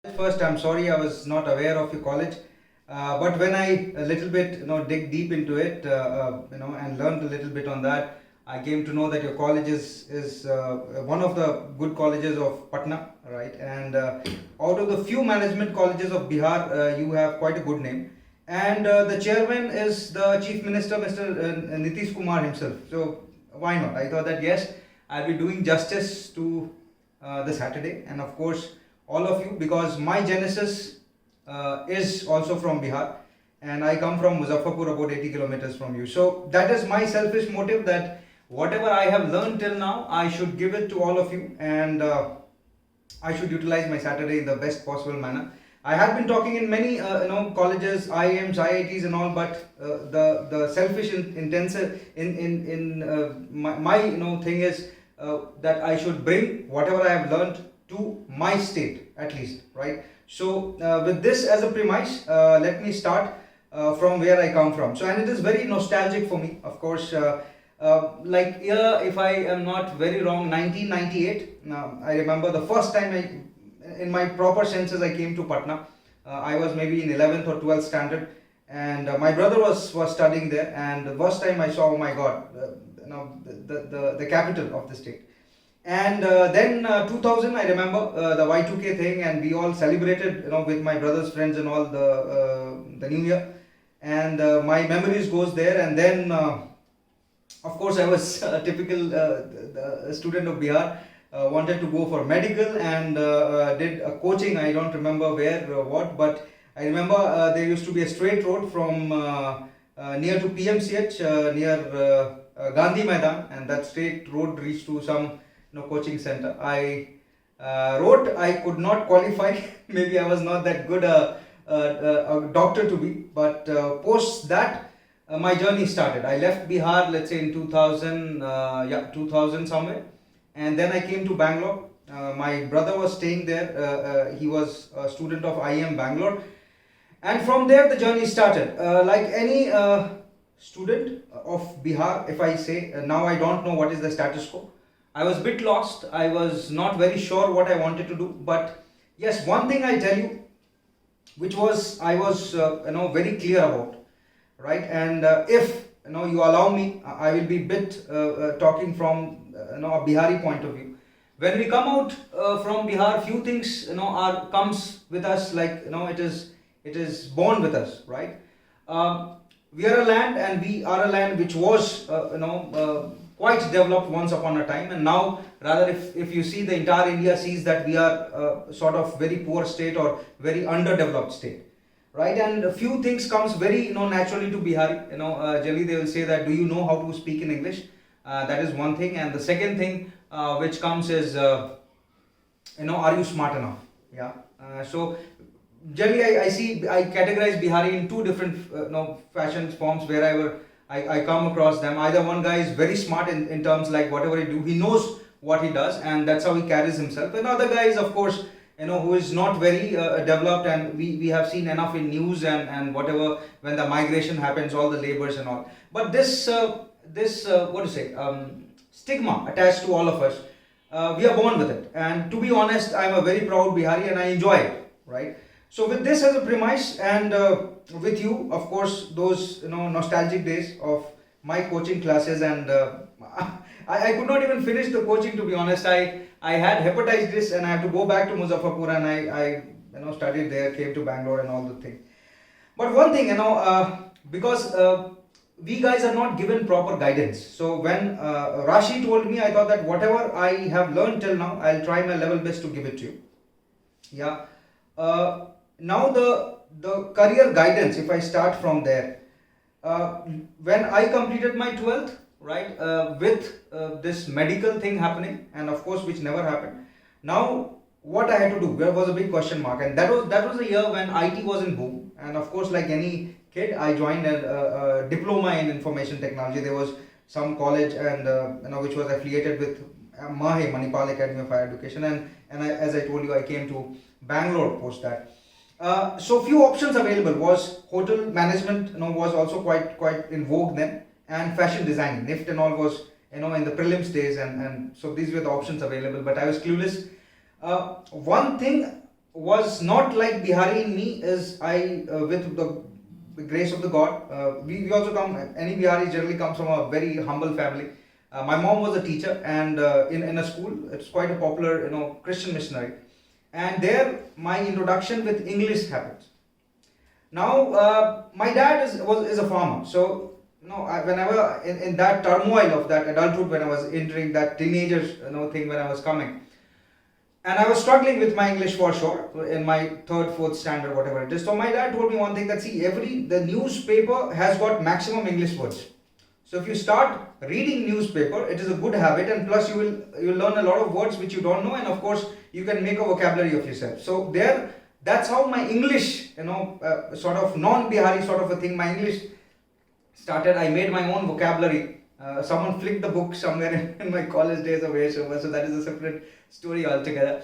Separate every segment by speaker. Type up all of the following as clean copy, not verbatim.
Speaker 1: First, I'm sorry I was not aware of your college, but when I a little bit dig deep into it, and learned a little bit on that, I came to know that your college is one of the good colleges of Patna, right? And out of the few management colleges of Bihar, you have quite a good name. And the chairman is the Chief Minister, Mr. Nitish Kumar himself. So why not? I thought that yes, I'll be doing justice to the Saturday, and of course all of you, because my genesis is also from Bihar, and I come from Muzaffarpur, about 80 kilometers from you. So that is my selfish motive, that whatever I have learned till now, I should give it to all of you, and I should utilize my Saturday in the best possible manner. I have been talking in many colleges, IIMs, IITs and all, but the selfish intensive in my thing is that I should bring whatever I have learned to my state at least, right? So with this as a premise, let me start from where I come from. So, and it is very nostalgic for me, of course. Like year, if I am not very wrong, 1998. I remember the first time in my proper senses, I came to Patna. I was maybe in 11th or 12th standard, and my brother was studying there. And the first time I saw, oh my God, the capital of the state. And then 2000, I remember the Y2K thing, and we all celebrated, with my brother's friends and all the New Year. And my memories goes there. And then, of course, I was a typical student of Bihar. Wanted to go for medical, and did a coaching. I don't remember where or what, but I remember there used to be a straight road from near to PMCH, near Gandhi Maidan, and that straight road reached to some coaching center. I wrote I could not qualify. Maybe I was not that good a doctor to be, but post that my journey started. I left Bihar, let's say in 2000, 2000 somewhere, and then I came to Bangalore. My brother was staying there. He was a student of IIM Bangalore, and from there the journey started. Like any student of Bihar, if I say, now I don't know what is the status quo. I was a bit lost. I was not very sure what I wanted to do. But yes, one thing I tell you, which was I was very clear about, right? And if you allow me, I will be bit talking from a Bihari point of view. When we come out from Bihar, few things are comes with us, like it is born with us, right? We are a land, and we are a land which was quite developed once upon a time, and now rather, if you see, the entire India sees that we are sort of very poor state or very underdeveloped state, right? And a few things comes very naturally to Bihari. Generally they will say that, do you know how to speak in English? That is one thing. And the second thing which comes is are you smart enough? Yeah. So generally I categorize Bihari in two different fashions, forms, wherever I come across them. Either one guy is very smart in terms, like whatever he do, he knows what he does, and that's how he carries himself. And other guy is, of course, who is not very developed, and we have seen enough in news and whatever, when the migration happens, all the labors and all. But this what to say, stigma attached to all of us, we are born with it. And to be honest, I'm a very proud Bihari, and I enjoy it, right? So with this as a premise, and with you, of course, those nostalgic days of my coaching classes, and I could not even finish the coaching, to be honest. I had hepatitis, and I had to go back to Muzaffarpur, and I studied there, came to Bangalore and all the things. But one thing, because we guys are not given proper guidance. So when Rashi told me, I thought that whatever I have learned till now, I'll try my level best to give it to you. Yeah. Now the career guidance, if I start from there, when I completed my 12th, right, with this medical thing happening, and of course which never happened. Now what I had to do, there was a big question mark, and that was the year when IT was in boom. And of course, like any kid, I joined a diploma in information technology. There was some college, and which was affiliated with Mahe, Manipal Academy of Higher Education, and as I told you, I came to Bangalore post that. So few options available was hotel management, was also quite in vogue then, and fashion designing, NIFT and all was in the prelims days, and so these were the options available. But I was clueless. One thing was not like Bihari in me is with the grace of the God, we also come, any Bihari generally comes from a very humble family. My mom was a teacher and in a school, it's quite a popular, Christian missionary. And there my introduction with English happens. Now, my dad is a farmer, so whenever in that turmoil of that adulthood, when I was entering that teenager thing, when I was coming, and I was struggling with my English for sure in my third, fourth standard, whatever it is. So my dad told me one thing, that see, the newspaper has got maximum English words. So if you start reading newspaper, it is a good habit, and plus you will learn a lot of words which you don't know, and of course you can make a vocabulary of yourself. So that's how my English, sort of non-Bihari sort of a thing, my English started. I made my own vocabulary. Someone flicked the book somewhere in my college days away, so that is a separate story altogether.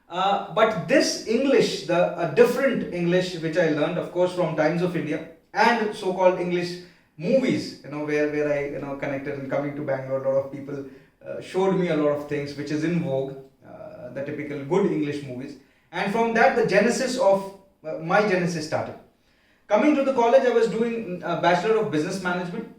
Speaker 1: But this English, a different English which I learned, of course, from Times of India and so-called English movies, where I connected, and coming to Bangalore, a lot of people showed me a lot of things which is in vogue, the typical good English movies, and from that the genesis of my genesis started. Coming to the college, I was doing a Bachelor of Business Management.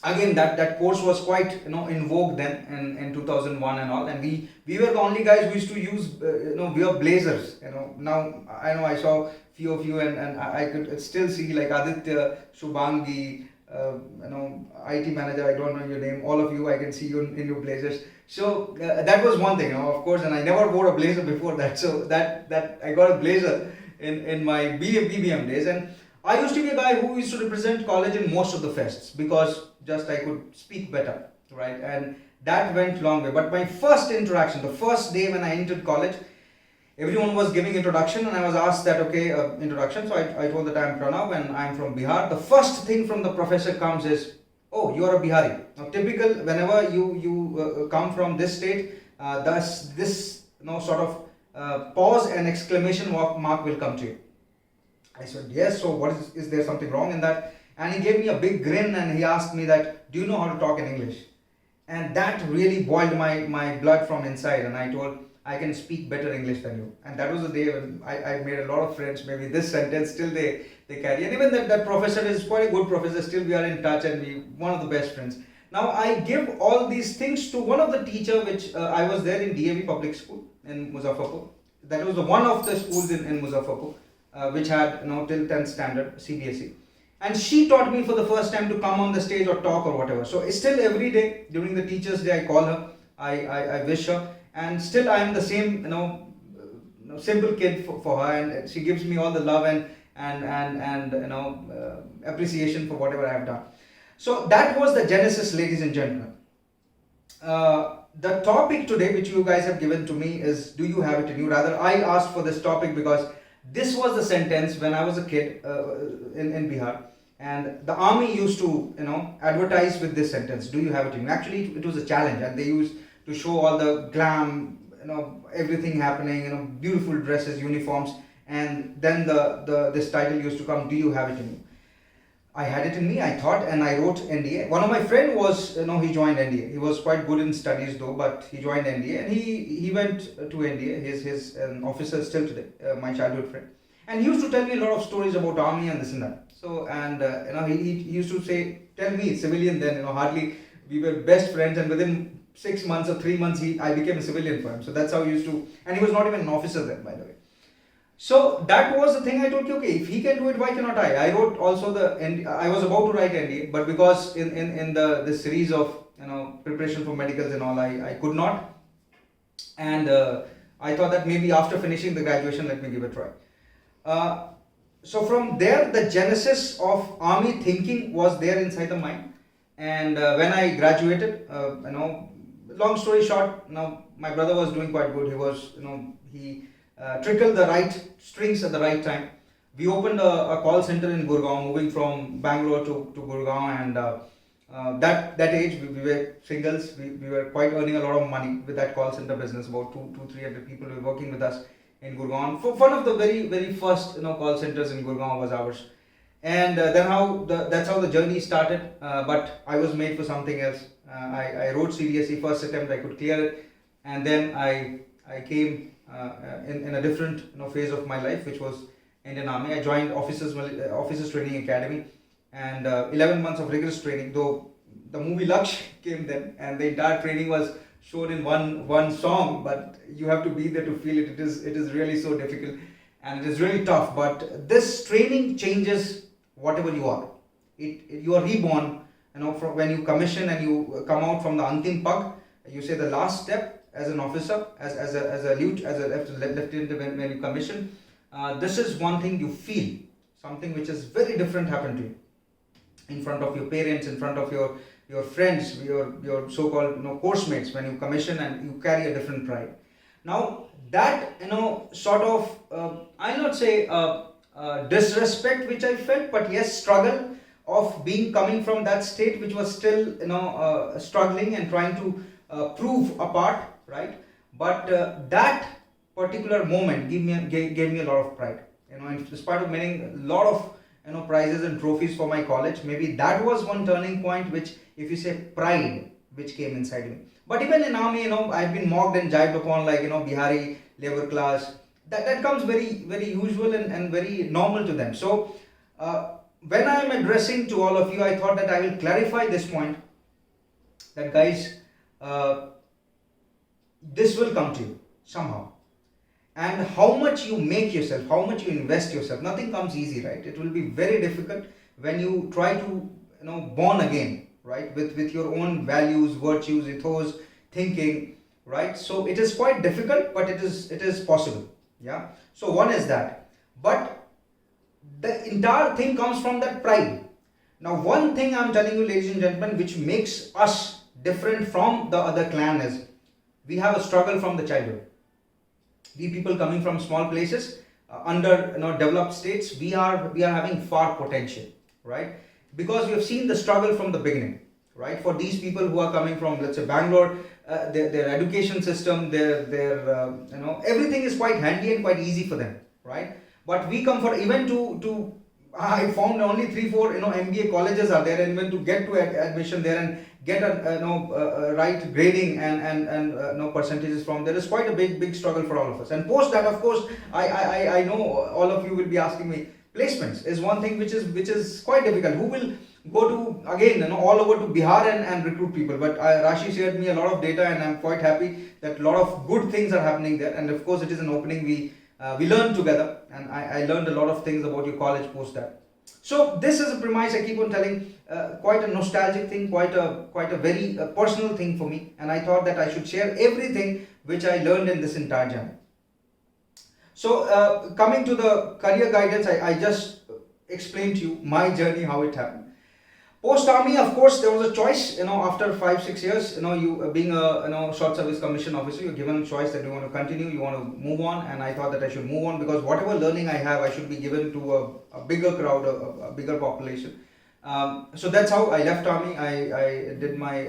Speaker 1: Again, that course was quite in vogue then in 2001 and all, and we were the only guys who used to use wear blazers. Now I know I saw few of you, and I could still see like Aditya, Shubhangi, IT manager, I don't know your name, all of you, I can see you in your blazers. So that was one thing, of course, and I never wore a blazer before that, so that I got a blazer in my BBM days. And I used to be a guy who used to represent college in most of the fests, because just I could speak better, right? And that went long way. But my first interaction, the first day when I entered college, everyone was giving introduction, and I was asked that, okay, introduction. So I told that I am Pranav and I am from Bihar. The first thing from the professor comes is, oh, you are a Bihari. Now, typical, whenever you come from this state, this sort of pause and exclamation mark will come to you. I said, yes, so what is there something wrong in that? And he gave me a big grin, and he asked me that, do you know how to talk in English? And that really boiled my blood from inside, and I told, I can speak better English than you. And that was the day when I made a lot of friends. Maybe this sentence still they carry. And even that professor is quite a good professor, still we are in touch, and we one of the best friends. Now I give all these things to one of the teacher, which I was there in DAV Public School in Muzaffarpur. That was one of the schools in Muzaffarpur, which had till 10th standard CBSE. And she taught me for the first time to come on the stage or talk or whatever. So still every day during the Teachers' Day I call her, I wish her, and still I am the same simple kid for her, and she gives me all the love and appreciation for whatever I have done. So that was the genesis, ladies and gentlemen. The topic today which you guys have given to me is, do you have it in you? Rather, I asked for this topic because this was the sentence when I was a kid in Bihar, and the army used to advertise with this sentence, do you have it in you? Actually, it was a challenge, and they used to show all the glam, everything happening, beautiful dresses, uniforms, and then this title used to come, do you have it in you? I had it in me, I thought, and I wrote NDA. One of my friend was, he joined NDA. He was quite good in studies though, but he joined NDA, and he went to NDA. His officer still today, my childhood friend. And he used to tell me a lot of stories about army and this and that. So, and he used to say, tell me, civilian then, hardly, we were best friends, and within 6 months or 3 months, I became a civilian for him. So that's how he used to, and he was not even an officer then, by the way. So that was the thing I told you, okay, if he can do it, why cannot I? I wrote also I was about to write NDA, but because in this series of preparation for medicals and all, I could not. And I thought that maybe after finishing the graduation, let me give it a try. So from there, the genesis of army thinking was there inside the mind. And when I graduated, long story short, my brother was doing quite good. He was, he trickled the right strings at the right time. We opened a call center in Gurgaon, moving from Bangalore to Gurgaon, and that age we were singles. We were quite earning a lot of money with that call center business. About 200-300 people were working with us in Gurgaon. For one of the very first call centers in Gurgaon was ours, and then that's how the journey started. But I was made for something else. I wrote CBSE first attempt, I could clear it, and then I came in a different phase of my life, which was Indian Army. I joined Officers Training Academy, and 11 months of rigorous training. Though the movie Laksh came then, and the entire training was shown in one song, but you have to be there to feel it. It is really so difficult, and it is really tough. But this training changes whatever you are. You are reborn. From when you commission and you come out from the Antim Pag, you say the last step as an officer, as a lieutenant when you commission. This is one thing you feel, something which is very different happened to you in front of your parents, in front of your friends, your so-called course mates when you commission, and you carry a different pride. Now that sort of I'll not say disrespect which I felt, but yes, struggle of being coming from that state which was still struggling and trying to prove a part, right? But that particular moment gave me a lot of pride. In spite of winning a lot of prizes and trophies for my college, maybe that was one turning point, which, if you say, pride which came inside me. But even in army, I've been mocked and jibed upon, like bihari, labor class. That comes very very usual and very normal to them. So when I am addressing to all of you, I thought that I will clarify this point, that guys, this will come to you somehow. And how much you make yourself, how much you invest yourself, nothing comes easy, right? It will be very difficult when you try to born again, right, with your own values, virtues, ethos, thinking, right? So it is quite difficult, but it is possible. Yeah. So one is that, but the entire thing comes from that pride. Now one thing I'm telling you, ladies and gentlemen, which makes us different from the other clan is we have a struggle from the childhood. We people coming from small places, under developed states, we are having far potential, right? Because we have seen the struggle from the beginning, right? For these people who are coming from, let's say, Bangalore, their education system, their everything is quite handy and quite easy for them, right? But we come for, even to I found only 3-4 MBA colleges are there, and when to get to admission there and get a right grading and percentages from there is quite a big struggle for all of us. And post that, of course, I know all of you will be asking me, placements is one thing which is quite difficult. Who will go to, again, all over to Bihar and recruit people? But Rashi shared me a lot of data, and I'm quite happy that a lot of good things are happening there. And of course, it is an opening we learned together, and I learned a lot of things about your college post that. So this is a premise I keep on telling, quite a nostalgic thing, quite a very personal thing for me, and I thought that I should share everything which I learned in this entire journey. So coming to the career guidance, I just explained to you my journey, how it happened. Post army, of course, there was a choice. After 5-6 years, you being a short service commission officer, you're given a choice that you want to continue, you want to move on. And I thought that I should move on, because whatever learning I have, I should be given to a bigger crowd, a bigger population. So that's how I left army. I did my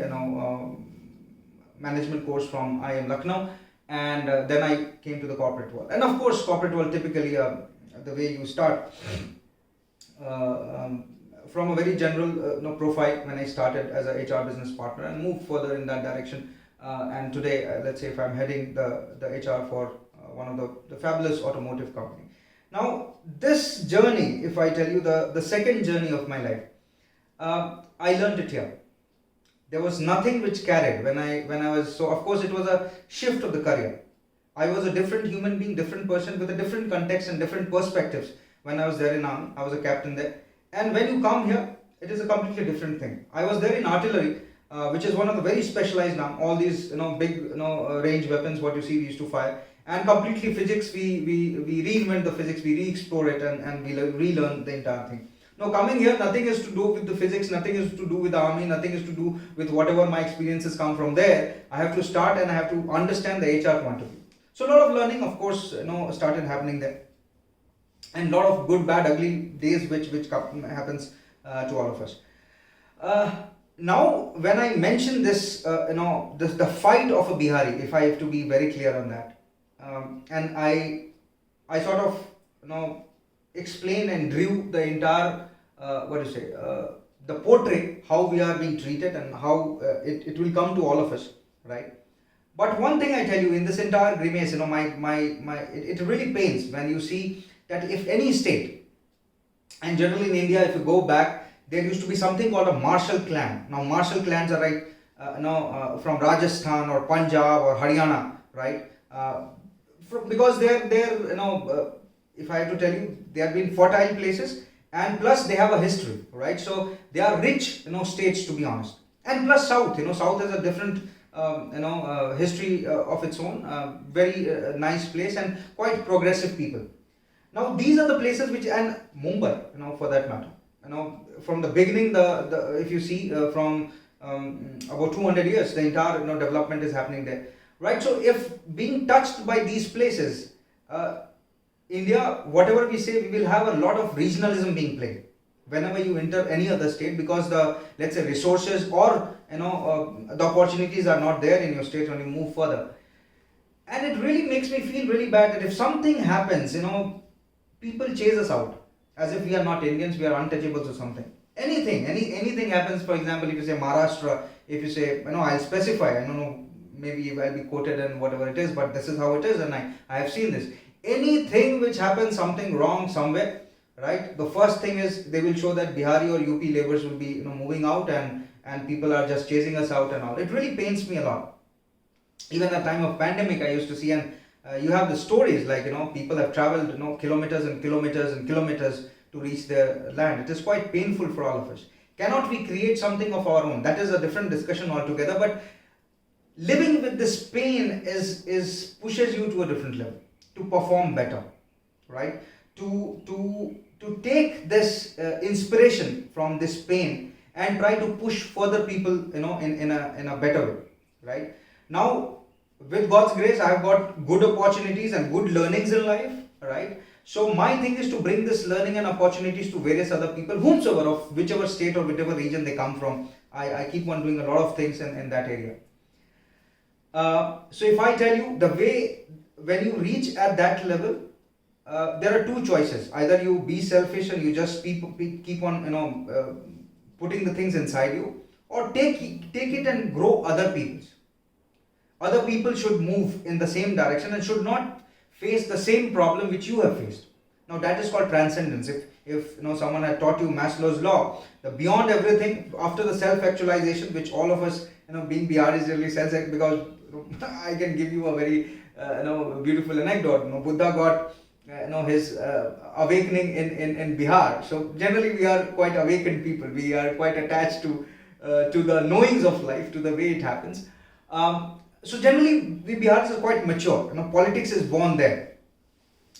Speaker 1: management course from IIM Lucknow, and then I came to the corporate world. And of course, corporate world, typically the way you start. From a very general profile when I started as a HR business partner, and moved further in that direction. And today, let's say if I'm heading the HR for one of the fabulous automotive company. Now, this journey, if I tell you the second journey of my life, I learned it here. There was nothing which carried when I was, so of course it was a shift of the career. I was a different human being, different person with a different context and different perspectives. When I was there in army, I was a captain there. And when you come here, it is a completely different thing. I was there in artillery, which is one of the very specialized now. All these big range weapons, what you see, we used to fire. And completely physics, we reinvent the physics, we re-explore it, and we relearn the entire thing. Now coming here, nothing is to do with the physics, nothing is to do with the army, nothing is to do with whatever my experiences come from there. I have to start and I have to understand the HR point of view. So a lot of learning, of course, started happening there. And a lot of good, bad, ugly days which happens to all of us. Now, when I mention this, the fight of a Bihari, if I have to be very clear on that, and I sort of explain and drew the entire the portrait, how we are being treated and how it will come to all of us, right? But one thing I tell you, in this entire grimace, it really pains when you see that if any state, and generally in India, if you go back, there used to be something called a martial clan. Now, martial clans are like, from Rajasthan or Punjab or Haryana, right? Because they're if I have to tell you, they have been fertile places, and plus they have a history, right? So they are rich, states, to be honest. And plus South, South has a different history of its own, very nice place and quite progressive people. Now these are the places which, and Mumbai, for that matter, from the beginning, the if you see, from about 200 years, the entire development is happening there, right? So if being touched by these places, India, whatever we say, we will have a lot of regionalism being played whenever you enter any other state, because the, let's say, resources or the opportunities are not there in your state when you move further. And it really makes me feel really bad that if something happens, people chase us out as if we are not Indians, we are untouchables or something. Anything happens. For example, if you say Maharashtra, if you say, I'll specify, I don't know, maybe I'll be quoted and whatever it is, but this is how it is, and I have seen this. Anything which happens, something wrong somewhere, right? The first thing is they will show that Bihari or UP laborers will be moving out, and people are just chasing us out and all. It really pains me a lot. Even at the time of pandemic, I used to see, and you have the stories like, people have traveled, kilometers and kilometers and kilometers to reach their land. It is quite painful for all of us. Cannot we create something of our own? That is a different discussion altogether. But living with this pain is pushes you to a different level, to perform better, right? To take this inspiration from this pain and try to push further people, in a better way, right? Now, with God's grace, I have got good opportunities and good learnings in life, right? So my thing is to bring this learning and opportunities to various other people, whomsoever, of whichever state or whichever region they come from. I keep on doing a lot of things in that area. So if I tell you, the way when you reach at that level, there are two choices. Either you be selfish and you just keep on putting the things inside you, or take it and grow other people's. Other people should move in the same direction and should not face the same problem which you have faced. Now that is called transcendence. If someone had taught you Maslow's law, the beyond everything, after the self-actualization, which all of us, being Biharis, really self, because I can give you a very beautiful anecdote. Buddha got his awakening in Bihar. So generally we are quite awakened people. We are quite attached to the knowings of life, to the way it happens. So generally we Biharis are quite mature. Politics is born there.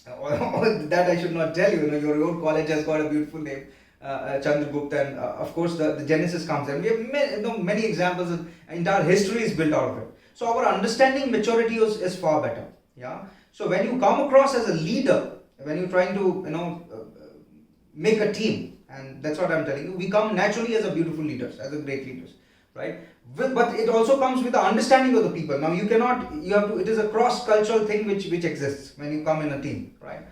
Speaker 1: That I should not tell you. Your own college has got a beautiful name, Chandragupta, and of course the genesis comes there. We have many examples. Entire history is built out of it. So our understanding maturity is far better. Yeah. So when you come across as a leader, when you're trying to make a team, and that's what I'm telling you, we come naturally as a beautiful leaders, as a great leaders, right? But it also comes with the understanding of the people. Now you have to. It is a cross-cultural thing which exists when you come in a team, right?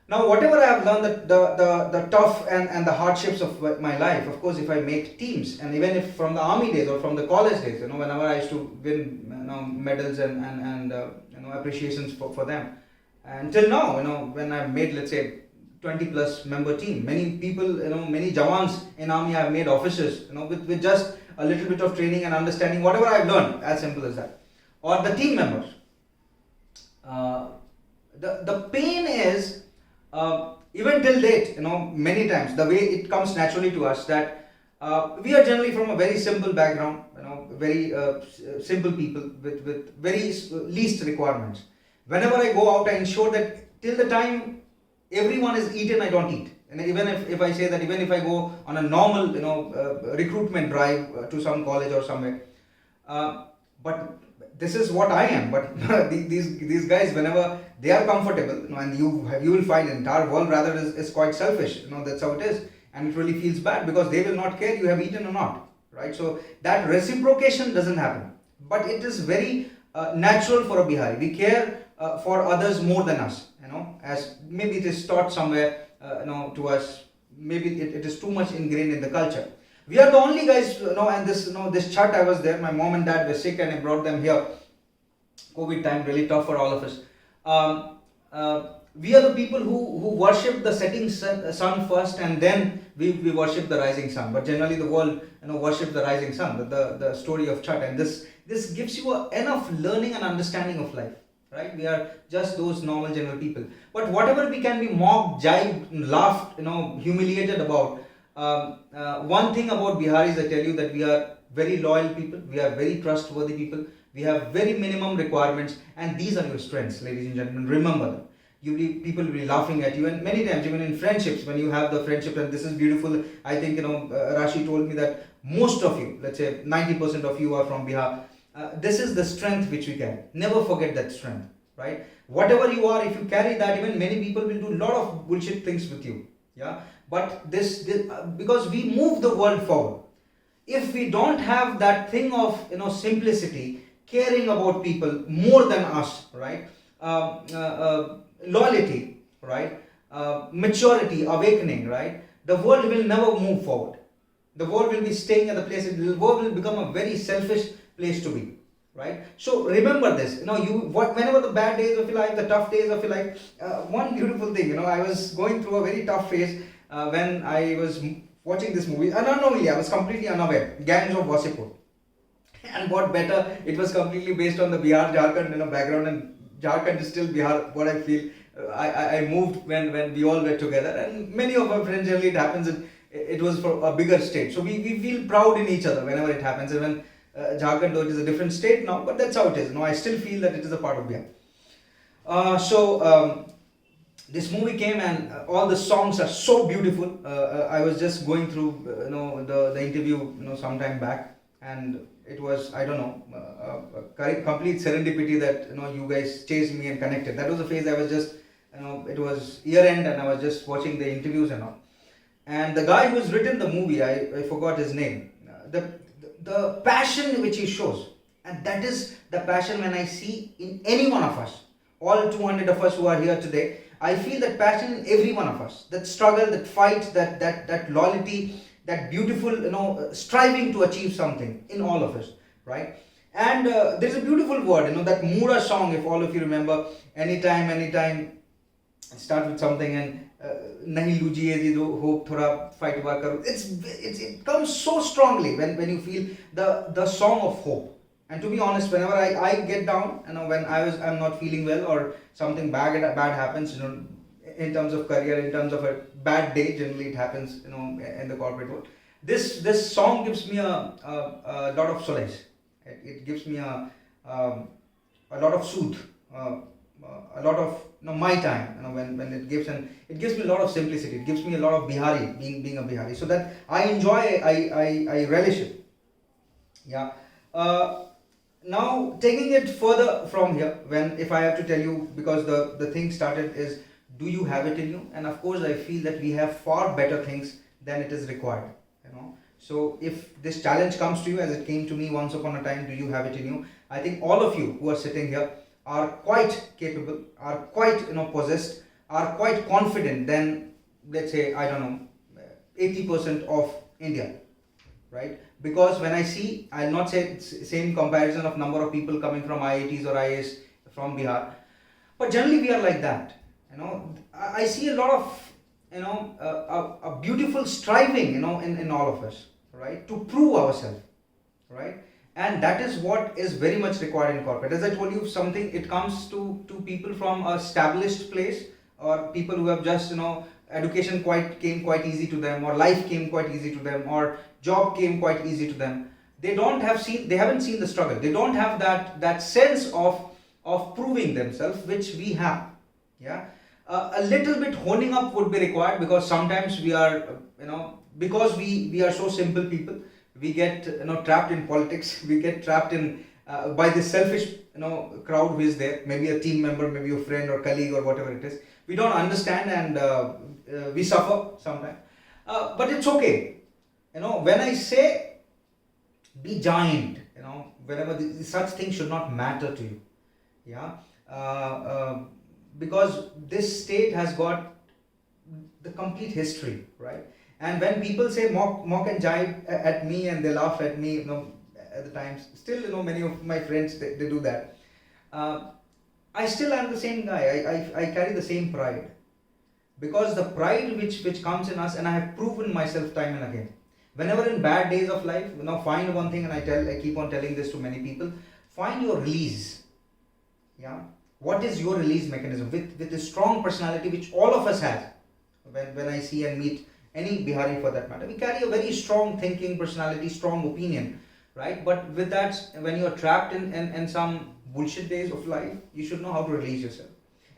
Speaker 1: Now whatever I have learned, the tough and the hardships of my life, of course, if I make teams, and even if from the army days or from the college days, whenever I used to win medals and appreciations for them, and till now, when I've made, let's say, 20 plus member team, many people, many jawans in army have made officers, with just a little bit of training and understanding whatever I've learned, as simple as that. Or the team members. The pain is, even till date, many times, the way it comes naturally to us, that we are generally from a very simple background, very simple people with very least requirements. Whenever I go out, I ensure that till the time everyone is eaten, I don't eat. And even if I say that, even if I go on a normal, recruitment drive to some college or somewhere, but this is what I am. But these guys, whenever they are comfortable, and you will find the entire world rather is quite selfish. That's how it is, and it really feels bad because they will not care you have eaten or not, right? So that reciprocation doesn't happen. But it is very natural for a Bihari. We care for others more than us, as maybe it is taught somewhere. To us, maybe it is too much ingrained in the culture. We are the only guys, and this chat I was there, my mom and dad were sick and I brought them here. COVID time really tough for all of us. Um, we are the people who worship the setting sun first, and then we worship the rising sun. But generally, the world worship the rising sun, the story of Chhat, and this gives you enough learning and understanding of life. Right? We are just those normal general people. But whatever we can be mocked, jibed, laughed, humiliated about. One thing about Biharis, I tell you that we are very loyal people. We are very trustworthy people. We have very minimum requirements, and these are your strengths, ladies and gentlemen. Remember them. People will be laughing at you, and many times, even in friendships, when you have the friendship, and this is beautiful. I think Rashi told me that most of you, let's say 90% of you, are from Bihar. This is the strength which we carry. Never forget that strength, right? Whatever you are, if you carry that, even many people will do a lot of bullshit things with you. Yeah, but this because we move the world forward. If we don't have that thing of simplicity, caring about people more than us, right? Loyalty, right? Maturity, awakening, right? The world will never move forward. The world will be staying at the place. The world will become a very selfish place to be, right? So remember this. Whenever the bad days of your life, the tough days of your life. One beautiful thing. I was going through a very tough phase when I was watching this movie, and unknowingly I was completely unaware. Gangs of Wasseypur. And what better, it was completely based on the Bihar Jharkhand background, and Jharkhand is still Bihar, what I feel. I moved when we all were together, and many of our friends, generally it happens, it was for a bigger state. So we feel proud in each other whenever it happens. And when Jharkhand, though it is a different state now, but that's how it is. I still feel that it is a part of Bihar. This movie came, and all the songs are so beautiful. I was just going through the interview some time back, and it was, I don't know, a complete serendipity that you guys chased me and connected. That was the phase I was just it was year end, and I was just watching the interviews and all. And the guy who's written the movie, I forgot his name. The passion which he shows, and that is the passion when I see in any one of us, all 200 of us who are here today. I feel that passion in every one of us, that struggle, that fight, that loyalty, that beautiful striving to achieve something in all of us, right? And there's a beautiful word, that Mura song, if all of you remember. Anytime, start with something, and nahi lujiye ji do hope thoda fight baar karo. It comes so strongly when you feel the song of hope. And to be honest, whenever I get down, when I'm not feeling well, or something bad happens, in terms of career, in terms of a bad day, generally it happens, in the corporate world. This song gives me a lot of solace. It gives me a lot of soothe, a lot of my time. When it gives me a lot of simplicity. It gives me a lot of Bihari, being a Bihari. So that I enjoy, I relish it. Yeah. Now, taking it further from here, if I have to tell you, because the thing started is, do you have it in you? And of course, I feel that we have far better things than it is required. So if this challenge comes to you, as it came to me once upon a time, do you have it in you? I think all of you who are sitting here are quite capable, are quite possessed, are quite confident than, let's say, I don't know, 80% of India, right? Because when I see, I'll not say it's same comparison of number of people coming from IITs or IAS from Bihar, but generally we are like that. I see a lot of a beautiful striving in all of us, right, to prove ourselves, right? And that is what is very much required in corporate. As I told you, something, it comes to people from a established place, or people who have just education came quite easy to them, or life came quite easy to them, or job came quite easy to them. They haven't seen the struggle. They don't have that sense of proving themselves, which we have. Yeah. A little bit honing up would be required, because sometimes we are, because we are so simple people, we get trapped in politics. We get trapped in by this selfish crowd who is there. Maybe a team member, maybe a friend or colleague or whatever it is. We don't understand, and we suffer sometimes. But it's okay. When I say be giant, whenever such things should not matter to you. Yeah. Because this state has got the complete history, right? And when people say mock and jibe at me, and they laugh at me, at the times, still, many of my friends, they do that. uh, I still am the same guy. I carry the same pride, because the pride which comes in us, and I have proven myself time and again. Whenever in bad days of life, find one thing, and I keep on telling this to many people: find your release. Yeah, what is your release mechanism with a strong personality, which all of us have. When I see and meet any Bihari for that matter, we carry a very strong thinking personality, strong opinion, right? But with that, when you are trapped in some bullshit days of life, you should know how to release yourself.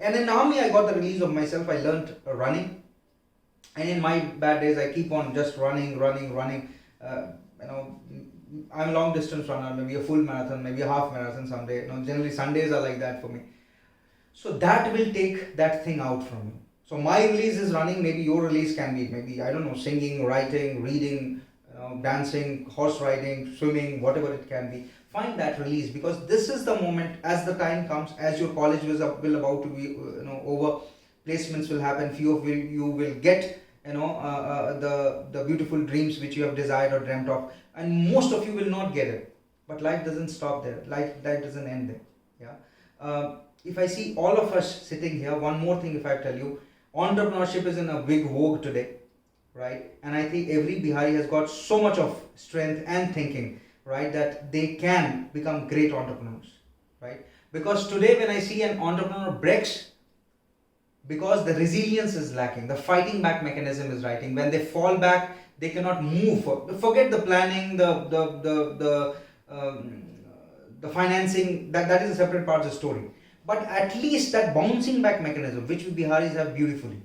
Speaker 1: And in army, I got the release of myself. I learned running, and in my bad days, I keep on just running. I'm a long distance runner, maybe a full marathon, maybe a half marathon someday. Generally Sundays are like that for me. So that will take that thing out from you. So my release is running. Maybe your release can be, maybe, I don't know, singing, writing, reading, dancing, horse riding, swimming, whatever it can be. Find that release, because this is the moment, as the time comes, as your college will about to be over, placements will happen, few of you will get the beautiful dreams which you have desired or dreamt of, and most of you will not get it. But life doesn't stop there. Life doesn't end there. Yeah. If I see all of us sitting here, one more thing, if I tell you, entrepreneurship is in a big vogue today, right? And I think every Bihari has got so much of strength and thinking, right, that they can become great entrepreneurs, right? Because today when I see an entrepreneur breaks, because the resilience is lacking, the fighting back mechanism is lacking. When they fall back, they cannot move. Forget the planning, the financing. That is a separate part of the story. But at least that bouncing back mechanism, which we Biharis have beautifully,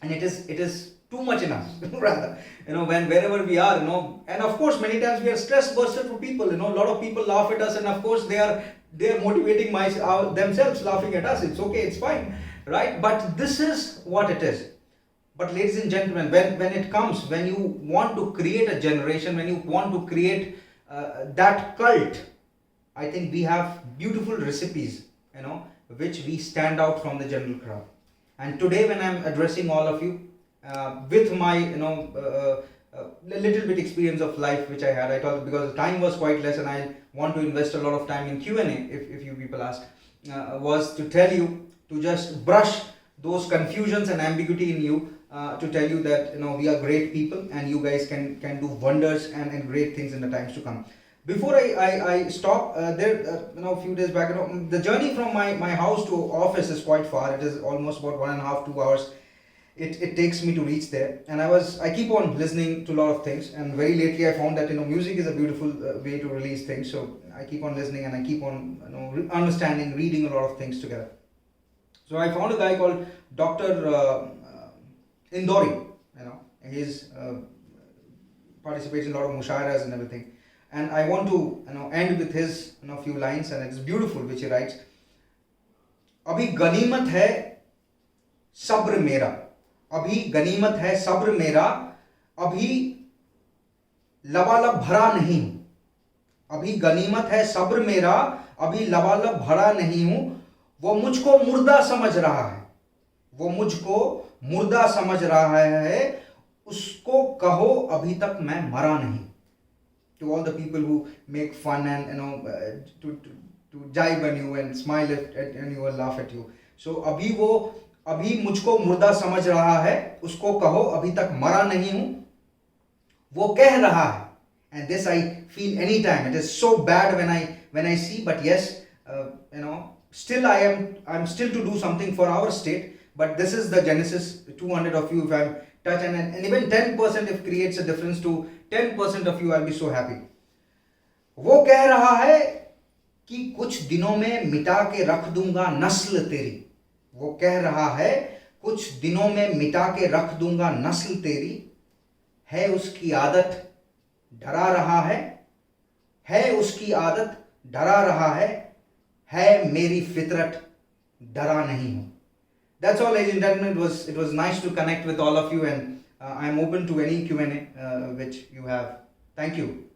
Speaker 1: and it is too much in us, rather. Wherever we are, and of course many times we are stress bursted for people. A lot of people laugh at us, and of course they are motivating themselves, laughing at us. It's okay, it's fine, right? But this is what it is. But ladies and gentlemen, when it comes, when you want to create a generation, when you want to create that cult, I think we have beautiful recipes, which we stand out from the general crowd. And today when I'm addressing all of you, with my little bit experience of life which I had, I thought, because the time was quite less and I want to invest a lot of time in Q&A, if you people ask, was to tell you to just brush those confusions and ambiguity in you, to tell you that we are great people and you guys can do wonders and great things in the times to come. Before I stop, a few days back, the journey from my house to office is quite far. It is almost about 1.5 to 2 hours. It takes me to reach there, and I keep on listening to a lot of things, and very lately I found that music is a beautiful way to release things. So I keep on listening and I keep on understanding, reading a lot of things together. So I found a guy called Dr. Indori. He's participates in a lot of mushairas and everything. And I want to end with his few lines, and it's beautiful, which he writes. Abhi ganimat hai sabr mera. Abhi ganimat hai sabr mera. Abhi लबालब भरा नहीं हूं. अभी गनीमत है सब्र मेरा. अभी लबालब भरा नहीं हूं. वो मुझको मुर्दा समझ रहा है. वो मुझको मुर्दा समझ रहा है. उसको कहो अभी तक मैं मरा नहीं. To all the people who make fun and to jibe on you and smile at you and laugh at you. So अभी मुझको मुर्दा समझ रहा है. उसको कहो अभी तक मरा नहीं हूं. वो कह रहा है. And this I feel anytime. It is so bad when I see, but yes, still I'm still to do something for our state. But this is the genesis. 200 of you, if I'm touch and even 10% if creates a difference to 10% of you, I'll be so happy. वो कह रहा है कि कुछ दिनों में मिटा के रख दूंगा नस्ल तेरी. वो कह रहा है कुछ दिनों में मिटा के रख दूंगा नस्ल तेरी. है उसकी आदत डरा रहा है उसकी आदत डरा रहा है मेरी फितरत डरा नहीं हूं. That's all, ladies and gentlemen. It was nice to connect with all of you, and I'm open to any Q&A which you have. Thank you.